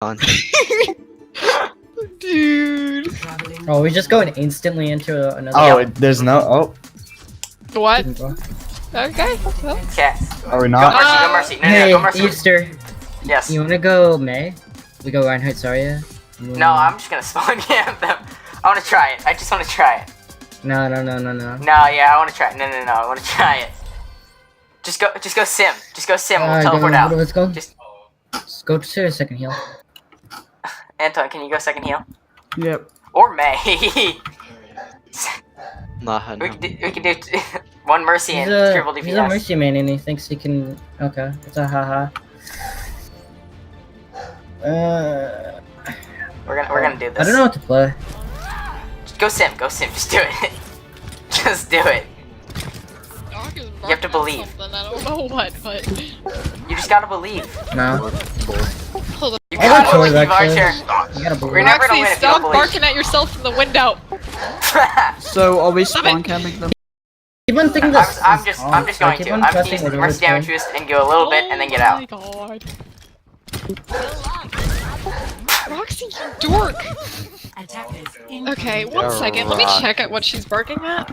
on. Dude. Oh, we're just going instantly into another. Oh, there's no. Oh, What? Okay. Well. Okay. are we Go not? Mercy, go Mercy. No, Hey, go Mercy. Easter. Yes. You wanna go May? We go Reinhardt Zarya? No, I'm just gonna spawn camp them. I wanna try it. I just wanna try it. No. No, yeah, I wanna try it. No, I wanna try it. Just go sim. Just go sim. We'll teleport out. Let's go. Just Go to a second heal. Anton, can you go second heal? Yep. Or May. Nah, no. we can do one Mercy and triple DPS. He's a Mercy man and he thinks he can. Okay, it's a haha. We're gonna do this. I don't know what to play. Just go sim. Just do it. Just do it. You have to believe. I don't know what, but. You just gotta believe. No. Hold on. You I gotta got choice, believe, actually. Archer. You gotta believe. We're never gonna Roxy, win if you stop don't believe. barking at yourself in the window. So are we Stop spawn it. camping them? Keep on thinking this. I'm just going to. I'm gonna use the Mercy damage boost and go a little bit and then get out. Oh my god. Roxy, you dork. Okay, one second. Let me check at what she's barking at.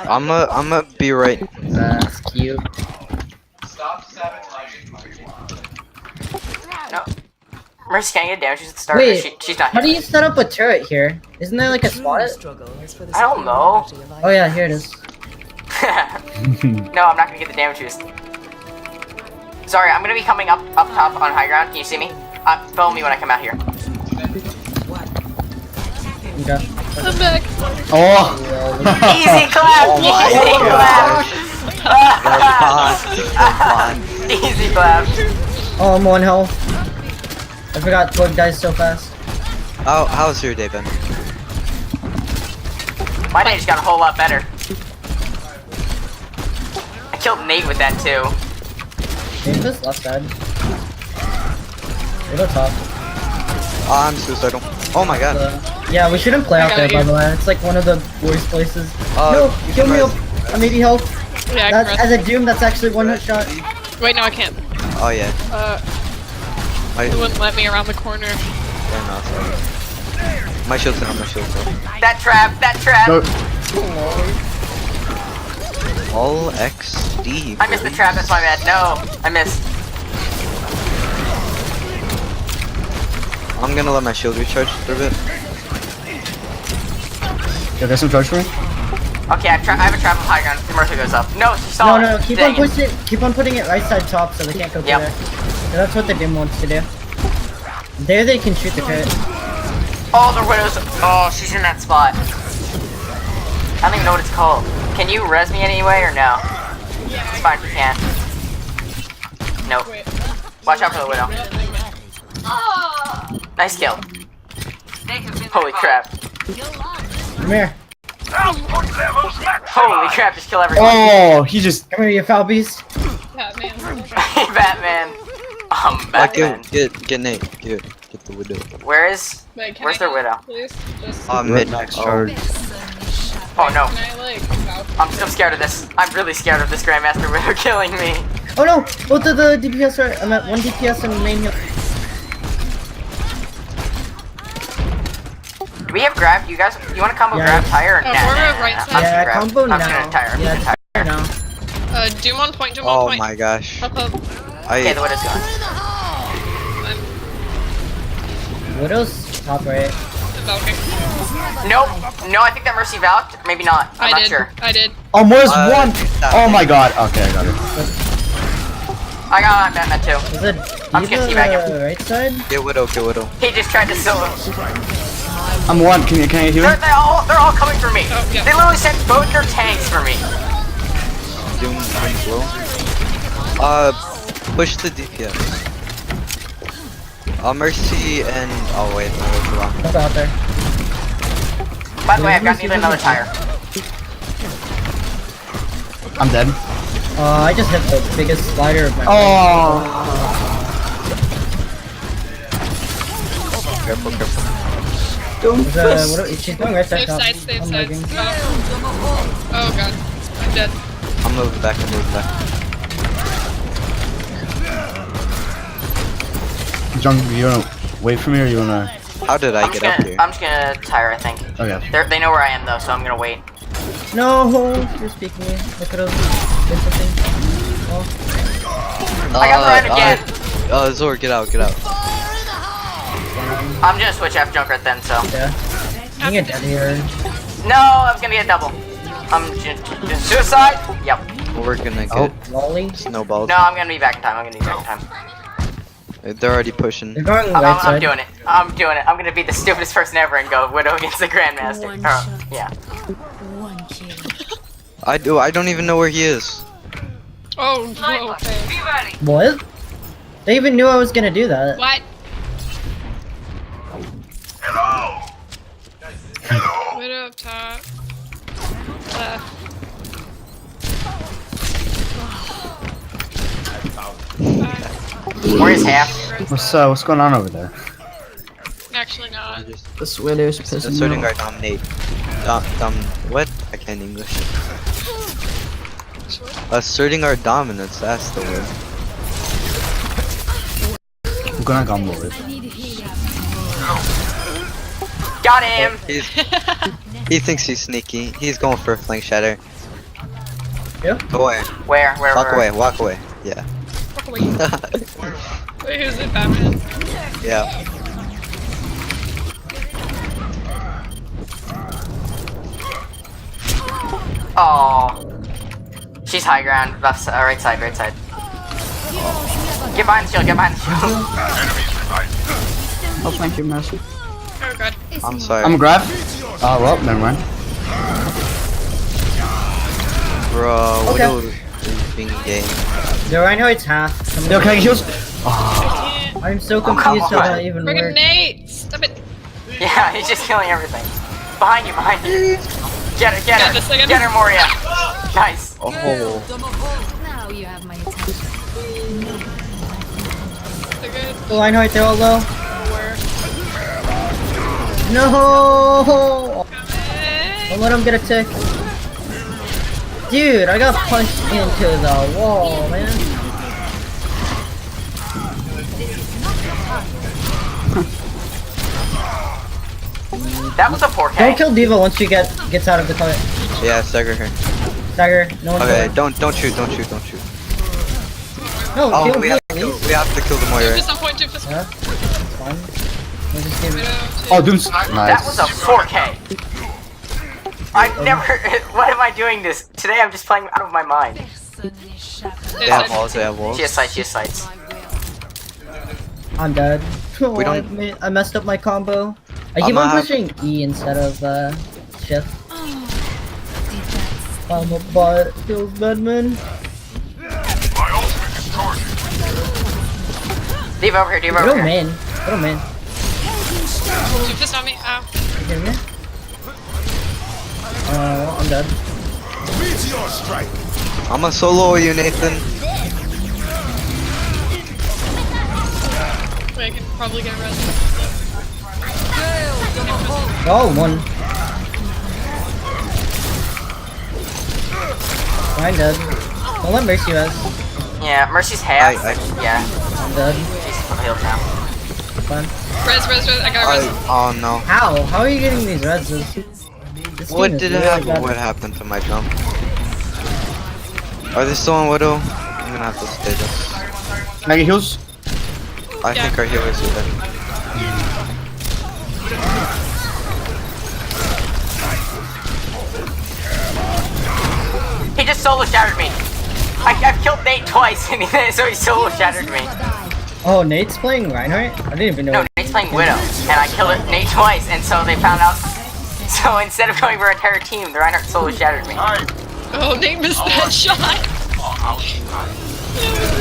I'ma be right. That's cute. No. Mercy, can I get damage boost at the start? Wait, She's not how do here. you set up a turret here? Isn't there like a spot? I don't know. Oh yeah, here it is. No, I'm not gonna get the damage boost. Sorry, I'm gonna be coming up top on high ground. Can you see me? Follow me when I come out here. Okay. I'm back. Oh. Easy clap! Oh my Easy clap! Easy clap! Oh, I'm on health. I forgot Twig dies so fast. How's your day been? My day just got a whole lot better. I killed Nate with that too. Maybe this left side. They go top. Oh, I'm suicidal. Oh my god. Yeah, we shouldn't play I out there, got by you. the way. It's like one of the worst places. You No, kill can me res- up. Maybe health. Yeah, I That's, can as a Doom, that's actually one hit shot. rest. Wait, no, I can't. Oh yeah. It wouldn't let me around the corner. Yeah, no, sorry. My shield's down. My shield's down. That trap! That trap! Go. All XD. I missed the trap, that's my bad. No, I missed. I'm gonna let my shield recharge for a bit. Yeah, there's some charge for me. Okay, I have a trap on high ground. Mercy goes up. No, she saw No, it. keep Dang on it. pushing it. Keep on putting it right side top so they can't go through Yep. there. So that's what the Doom wants to do. There they can shoot the turret. Oh, the widow's. Oh, she's in that spot. I don't even know what it's called. Can you res me anyway or no? It's fine if you can't. Nope. Wait. Watch out for the widow. Nice kill. Holy crap. Come here. Holy crap, just kill everyone. Oh, he just. Come here, you foul beast. Batman. Batman. Batman. Get Nate. Get the widow. Where's Wait, can Where's I their go, widow? Please? Just, Mid Max oh. charge. Oh no. can I, like, vouch? I'm still scared of this. I'm really scared of this Grandmaster Widow killing me. Oh no! Both of the DPS are. I'm at 1 DPS and main heal. Do we have grab? You wanna combo Yeah. grab tire or Oh, nah, we're nah, right nah, side. I'm Yeah, just grab. combo I'm now. just gonna tire. I'm Yeah, gonna tire. now. Doom on point, Doom on Oh point. my gosh. Up. Okay, the widow's gone. Widow's top right. I'm vouching. Nope. No, I think that Mercy valked. Maybe not. I'm not sure. I did. Oh, Moira's one. Stop. Oh my god. Okay, I got it. I got Batman too. Is it I'm just gonna D.Va teabag the right side? Get widow. He just tried to solo. I'm one. Can you heal me? They're all coming for me. Oh, yeah. They literally sent both their tanks for me. Doom low. Push the DPS. Mercy and oh wait, no, that's wrong. Don't go out there. By the way, I've got another tire. I'm dead. I just hit the biggest slider of my life. Oh. Careful. She's going right side Save top. sides, save I'm sides. lagging. Oh god. I'm dead. I'm moving back. Jung, you don't. wait for me or you wanna? How did I get up here? I'm just gonna tire, I think. Okay. They know where I am though, so I'm gonna wait. No, you're speaking me. I could have did something. Oh, I got the right again. Zor, get out, get out. I'm gonna switch after Junkrat then, so. yeah. You can get dead here. No, I was gonna get a double. Suicide? Yep. We're gonna get Lolly. snowballed. No, I'm gonna be back in time. I'm gonna be back in time. They're already pushing. They're going I'm, right I'm side. doing it. I'm doing it. I'm gonna be the stupidest person ever and go Widow against the Grandmaster. One Or, shot. yeah. One kill. I don't even know where he is. Oh, whoa, okay. What? They even knew I was gonna do that. What? Widow up top. Left. Where's half? What's going on over there? Actually not. This Widow's Asserting our dominate. What? I can't English. Asserting our dominance, that's the word. I'm gonna gumbo it. Got him! He thinks he's sneaky. He's going for a flank shatter. Yeah. Go away. Where? Walk away, walk away. Yeah. Walk away. Wait, who's it, Batman? Yeah. Oh. She's high ground. Left side, right side, right side. Get behind the shield, get behind the shield. Oh, thank you, Mercy. Oh god. I'm sorry. I'm a grab. Oh well, never mind. Bro, Okay. Widow is being gay. The Reinhardt's half. Yo, can I get heals? I'm so come confused how on. that even Friggin' works. Nate! Stop it! Yeah, he's just killing everything. Behind you, behind you. Get her, get Got her. this again. Get her, Moria. Nice. Oh. Now you have my attention. They're good. The Reinhardt, they're all low. Where? No! Don't let him get a tick. Dude, I got punched into the wall, man. That was a 4K. Don't kill Diva once she gets out of the cut. Yeah, stagger her. Stagger, no one's Okay, there. don't shoot, don't shoot, don't shoot. No, Oh, kill we me have at to kill, least. we have to kill the Moira. Just on point, two, fist. Yeah, it's fine. We'll just give Widow, two. Oh, Doom's That nice. was a 4K. I've never. What am I doing this? Today I'm just playing out of my mind. They have walls, they have walls. She has sights, she has sights. I'm dead. Oh, We don't- I messed up my combo. I keep on pushing E instead of shift. I'm a butt. Feels bad, man. Diva over here, Diva over Little here. man. Little man. Two fist on me. Ow. Hear me? I'm dead. I'm gonna solo you, Nathan. Wait, I can probably get a res. Oh, one. I'm dead. Don't let Mercy rest. Yeah, Mercy's half. Yeah, I'm dead. she's healed now. Fine. Res, I got a res. Oh no. How? How are you getting these reses? This What team is did really happen? bad. What happened to my jump? Are they still on Widow? I'm gonna have to stay this. Can I get heals? I Yeah. think our healers are dead. He just solo shattered me. I've killed Nate twice, and so he solo shattered me. Oh, Nate's playing Reinhardt? I didn't even know. No, Nate's playing Widow, and I killed Nate twice, and so they found out. So instead of going for our entire team, the Reinhardt solo shattered me. Oh, Nate missed that shot.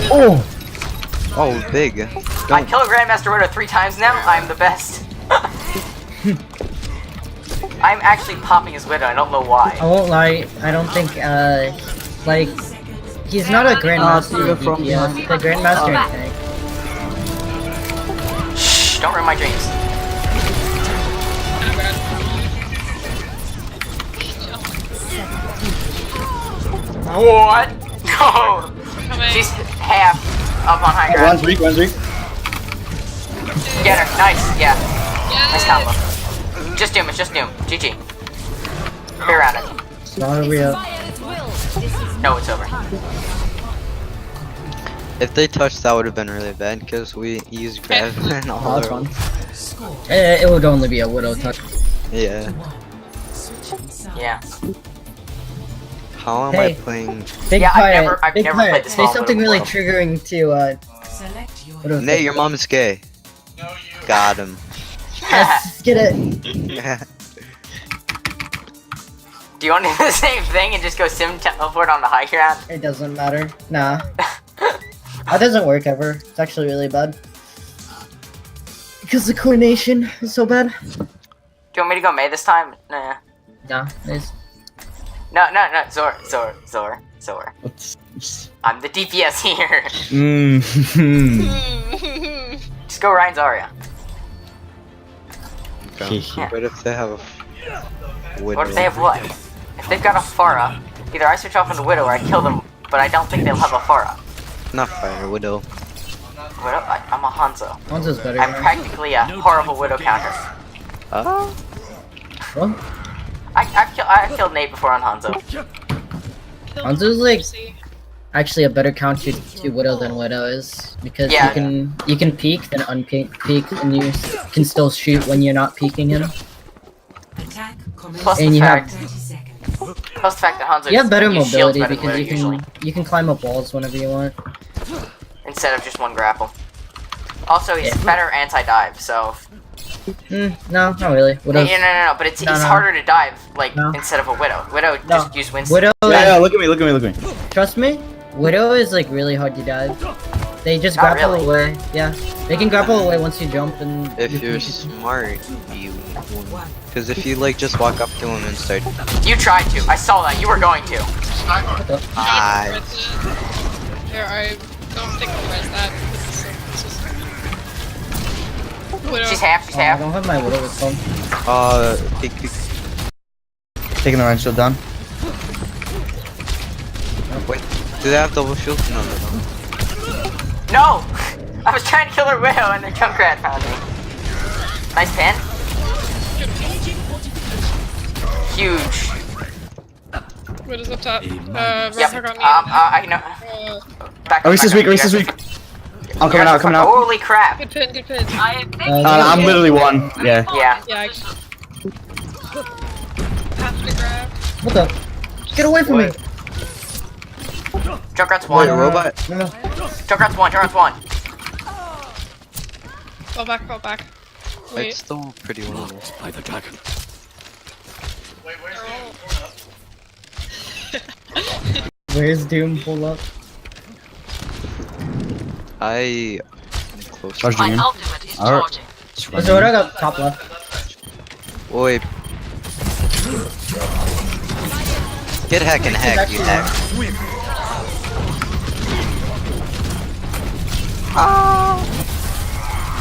Oh! Oh, big. I Don't. killed Grandmaster Widow 3 times now. I'm the best. I'm actually popping his Widow. I don't know why. I won't lie. I don't think, like, he's not a Grandmaster in DPS. The Grandmaster in tank. Shh! Don't ruin my dreams. What? No! Coming. She's half up on high One ground. streak, one streak. Get her. Nice. Yeah. Nice Yeah. combo. Just Doom. It's just Doom. GG. Be around it. It's not a real. No, it's over. If they touched, that would have been really bad because we used grab and all Oh, that's our. fun. It would only be a widow touch. Yeah. Yeah. How am Hey. I playing? Big Yeah, pirate. I've Big never pirate. played this Say small something widow really before. triggering to Widow Nate, touch. your mom is gay. Got him. Let's get it. Do you want to do the same thing and just go sim teleport on the high ground? It doesn't matter. Nah. That doesn't work ever. It's actually really bad. Because the coordination is so bad. Do you want me to go May this time? Nah. Nah, it's... No, Zor. I'm the DPS here. Just go Ryan Zarya. Yeah. What if they have a widow? What if they have what? If they've got a Pharah, either I switch off into Widow or I kill them, but I don't think they'll have a Pharah. Not fire, widow. Widow? I'm a Hanzo. Hanzo's better. I'm practically a horrible Widow counter. Oh. What? I've killed Nate before on Hanzo. Hanzo's like actually a better counter to Widow than Widow is because Yeah. you can peek then unpeek and you can still shoot when you're not peeking him. Plus And the you fact, have that Hanzo you have better uses shields mobility better than because Widow you can climb up walls whenever you want. instead of just one grapple. Also, he's Yeah. better anti-dive, so... No, not really. No, Widow's, but it's No, no. harder to dive, like, No. instead of a Widow. Widow No. just use Winston. Widow, Yeah, look at me. trust me, Widow is like really hard to dive. They just Not grapple really. away. Yeah, they can grapple away once you jump and. If you're smart, you won't. Because if you like just walk up to him and start, You tried to. I saw that. You were going to. ah, Here, I don't think I'll res that. This is Widow. She's half. Oh, I don't have my Widow with them. peek. Taking the Ryan shield down. Wait, do they have double shields? No. No! I was trying to kill her Widow and the Junkrat found me. Nice pin. Huge. Widow's up top. Yep. Ragnarok on me. I know. Back Oh, Reese is weak. I'm coming out. Holy crap. Good pin, good pin. I'm literally one. Yeah. Yeah. Yeah, I have to grab. What the? Get away from me! Junkrat's Wait, one. robot. No. Junkrat's one. Fall back. Wait. It's still pretty winnable. Where's Doom? Pull up. I'm close. Charge Junior. Alright. There's a Widow up top left. Wait. Get hack and hack, you hack.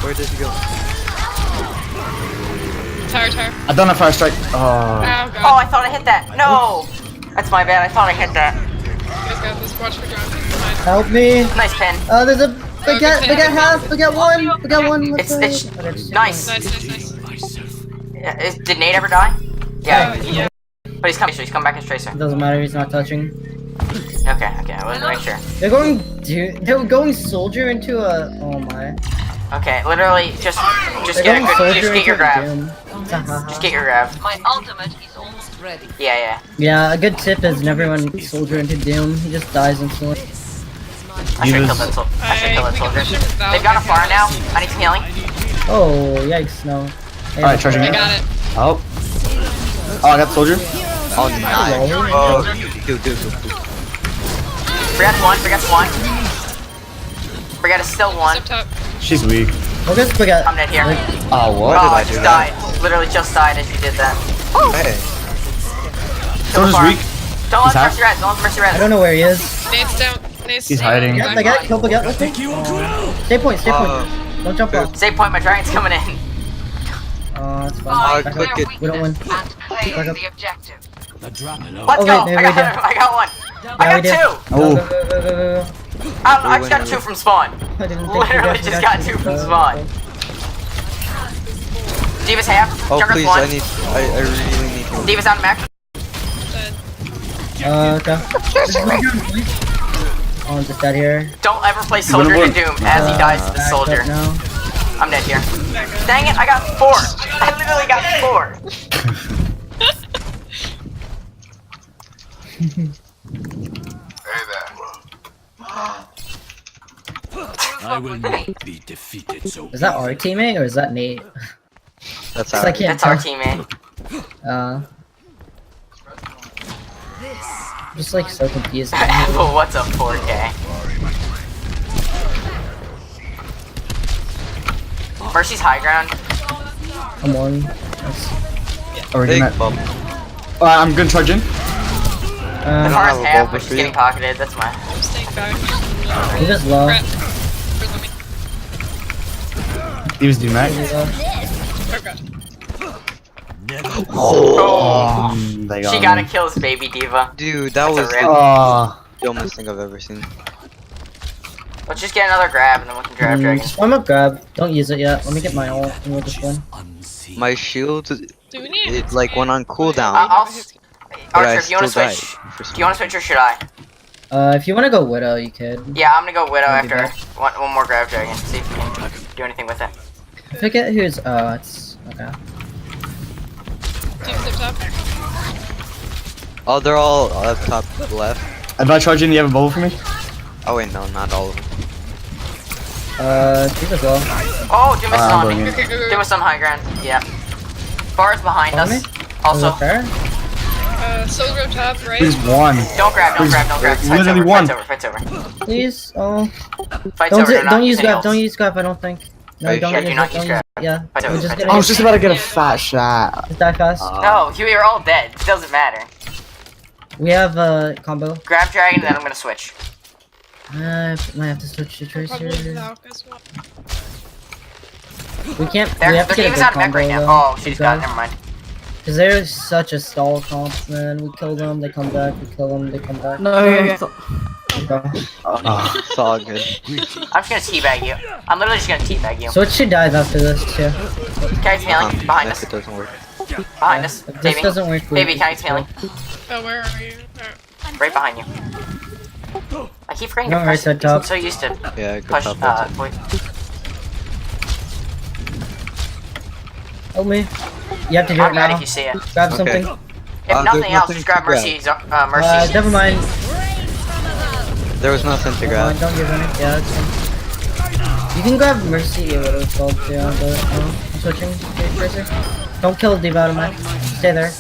Where did he go? Tower. I done a fire strike. Oh. Oh Oh, god. I thought I hit that. No! That's my bad. I thought I hit that. You guys got this. Watch the ground. Fine. Help me! Nice pin. There's a baguette half, baguette one. It's Let's nice. Nice. Did Nate ever die? Yeah. Yeah. But he's coming back as Tracer. It doesn't matter. He's not touching. Okay. I wanted to make sure. They're going soldier into a. Oh my. Okay, literally, just They're get a going good, soldier just get into your grab. Doom. Just get your grab. My ultimate is almost ready. Yeah. Yeah, a good tip is never run soldier into Doom. He just dies instantly. I should kill that soldier. They've got a fire now. I need some healing. Oh, yikes, no. Alright, charging I in. got it. Oh, I got the soldier. Oh, nice. Oh, dude. Brigatte's one. Brigette is still one. Up top. She's weak. We'll just baguette. I'm dead here. Oh, what? Oh, I do just that? died. Literally just died as you did that. Hey. Kill the Soldier's farm. weak. Don't let He's Mercy res. Don't let Mercy I res. don't know where he is. Nate's down. Nate's He's hiding. Yeah, baguette, kill baguette with me. Stay point. Don't jump off. Save point. My dragon's coming in. It's fine. Back click up. it. We don't win. Claim the objective. Let's Oh, go. wait, I maybe we got one. Yeah, I we got did. two. Go, go, go, go, go, go. I just got two from spawn. I didn't think Literally you guys just got actually two from go. spawn. D.Va's half. Oh Jungler's please, one. I really need to. D.Va's on mech. Okay. Oh, I'm just dead here. Don't ever play Soldier to Doom as he dies to the Back soldier. up now. I'm dead here. Dang it, I got 4. I literally got 4. I will not be defeated so Is that our teammate or is that Nate? That's 'Cause how. I can't That's our tell. teammate. I'm just like so confused. Well, what's up, 4K? Mercy's high ground. Come on. That's- Or Big not. bump. I'm gonna charge in. The have car's a half, bulb but she's for getting you. pocketed. That's my. I'm staying back. He just low. Crap. Where's me? He was D-Mac. He low. Oh god. Oh, They got she gotta me. kill his baby diva. Dude, that That's a was rip. the Oh. dumbest thing I've ever seen. Let's just get another grab and then we can grab dragon. Just warm up grab. Don't use it yet. Let me get my ult and we'll just win. unseen. My shield, Do we need it like went on cooldown. Archer, I if you wanna still switch, died for some do you wanna switch or should I? If you wanna go Widow, you could. Yeah, I'm gonna go Widow I'll do after one more grab dragon. See if we can do anything with it. I forget who's. It's okay. Team up top? Oh, they're all up top left. If I charge in, you have a bubble for me? Oh wait, no, not all of them. She's as well. Oh, Doom is I'm on going me. in. Okay, go. Doom is on high ground. Yeah. Bar's behind On me? us. Also, Is it fair? Soldier up top, right? He's one. don't grab, don't grab, don't grab. Fight's Literally over, one. fight's over, fight's over. Please. Oh. Fight's Don't over, do not don't use any grab. ults. Don't use grab. I don't think. No, Right, don't yeah, use do not it, use don't grab. Yeah. Fight over, We're just fight gonna I was just about to get a fat shot. just die fast. No, you are all dead. It doesn't matter. We have a combo. Grab dragon, then I'm gonna switch. Might have to switch to Probably Tracer. Valk as well. We can't. They're, we have to their get a team is good on mech combo right now. though, Oh, she just got it. Never mind. Because they're such a stall comp, man. We kill them, they come back. We kill them, they come back. No, Okay. It's all good. I'm just gonna teabag you. I'm literally just gonna teabag you. Switch to dive after this too. Kite's healing. Behind us. If it doesn't work. Behind us. If this Baby. doesn't work, we Baby, just Kite's go. healing. Oh, where are you? Right behind you. I keep forgetting to No, right press. side top. I'm so used to Yeah, good push. top. That's it. Wait. Help me. You have to do I'm it mad now. if you see it. Grab Okay. something. If there's nothing else, nothing just grab to grab. Mercy's. Mercy. Never mind. There was nothing to Never grab. mind. Don't give any. Yeah, that's fine. You can grab Mercy. It would have called too. But I'm switching to Tracer. Don't kill the out of mech. Stay there.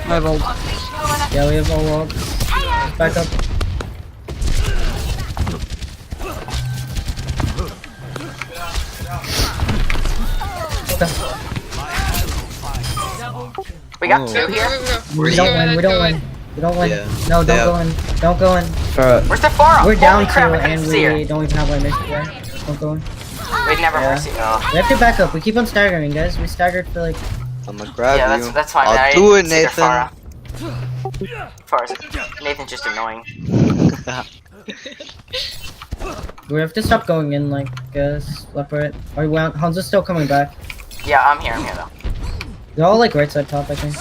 I have ult. Yeah, we have all ult. Back up. Okay. We got Oh. two here. We don't win. We don't win. We don't win. Yeah. No, don't Yeah. go in. Don't go in. Where's the Pharah? We're down Holy crap, two I couldn't and see her. we don't even have our mission there. Don't go in. We'd never Yeah. Mercy. Oh. We have to back up. We keep on staggering, guys. We staggered for like. I'm gonna grab Yeah, you. that's fine. I I'll do it, didn't see their Nathan. Farah. Nathan's just annoying. We have to stop going in like separate. Or Hanzo's still coming back. Yeah, I'm here though. They're all like right side top, I think.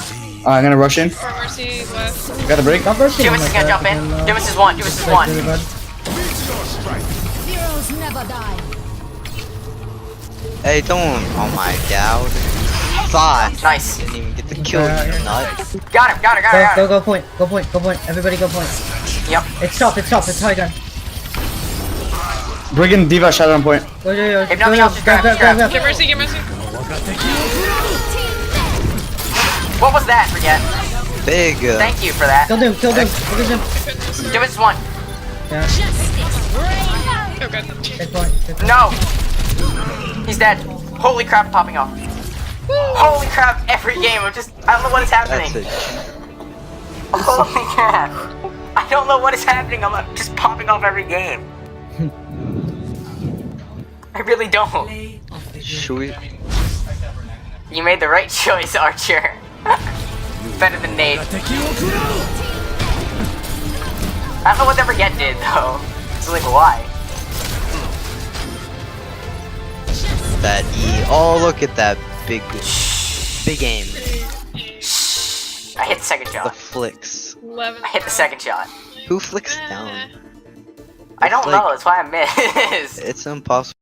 I'm gonna rush in. Or Mercy left. Got a break. Stop rushing Dumas like is gonna that, jump in. and, Dumas is one. Dumas is one. really bad. Heroes never die. Hey, don't. Oh my god. Fuck. Nice. Didn't even get the kill, you nut. Got him. Got Go, him. go, go point. Go point. Go point. Everybody go point. Yep. It's top. It's top. It's high gun. Bring in D.Va shadow on point. Go, If nothing else, just grab, Get Mercy, get Mercy. What was that? Forget. Big. Thank you for that. Kill him. Kill him. Kill him. Dumas is one. Yeah. Oh god. Take point. Take point. No. He's dead. Holy crap, popping off. Holy crap, every game. I don't know what is happening. That's it. Holy crap. I don't know what is happening. I'm just popping off every game. I really don't. Should we? You made the right choice, Archer. Better than Nate. I don't know what that Regen did, though. It's like, why? that E. Oh, look at that big aim. I hit the second The shot. flicks. 11. I hit the second shot. Who flicks down? I don't It's like- know, that's why I missed. It's impossible.